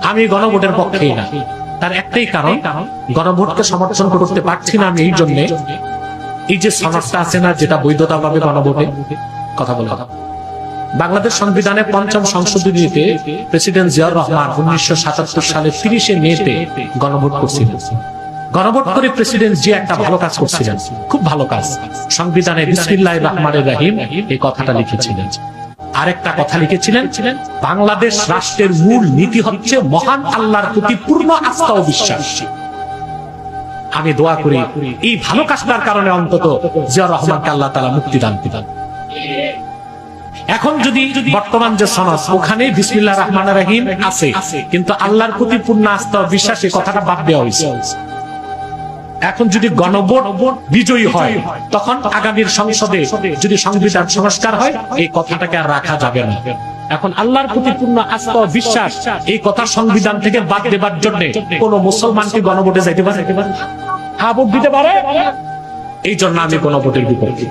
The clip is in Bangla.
আমি গণভোটের পক্ষেই না। তার একটাই কারণ, গণভোটকে সমর্থন করতে পারছি না আমি এই জন্যে, এই যে সনদটা আছে না যেটা বৈধতা পাবে গণভোটে, কথা বলা, বাংলাদেশ সংবিধানের ৫ম সংশোধনীতে প্রেসিডেন্ট জিয়াউর রহমান ১৯৭৭ সালে ৩০শে মেতে গণভোট করছিলেন। গণভোট করে প্রেসিডেন্ট জিয়া একটা ভালো কাজ করছিলেন, খুব ভালো কাজ। সংবিধানে বিসমিল্লাহির রহমানির রহিম এই কথাটা লিখেছিলেন। আরেকটা কথা লিখেছিলেন, বাংলাদেশ রাষ্ট্রের মূল নীতি হচ্ছে মহান আল্লাহর প্রতি পূর্ণ আস্থা ও বিশ্বাস। আমি দোয়া করি এই ভালো কাজটার কারণে অন্তত জিয়াউর রহমানকে আল্লাহ তাআলা মুক্তি দান করুন। এখন যদি বর্তমান যে সনদ ওখানে বিসমিল্লাহির রহমানির রহিম আছে, কিন্তু আল্লাহর প্রতি পূর্ণ আস্থা ও বিশ্বাস এই কথাটা বাদ দেওয়া হয়েছে। এখন যদি গণভোট বিজয়ী হয়, তখন আগামীর সংসদে যদি সংবিধান সংস্কার হয়, এই কথাটাকে আর রাখা যাবে না। এখন আল্লাহর প্রতি পূর্ণ আস্থা ও বিশ্বাস এই কথা সংবিধান থেকে বাদ দেবার জন্য কোন মুসলমান কি গণভোটে যাইতে পারে? হ্যাঁ, ভোট দিতে পারে। এই জন্য আমি গণভোটের বিপক্ষে।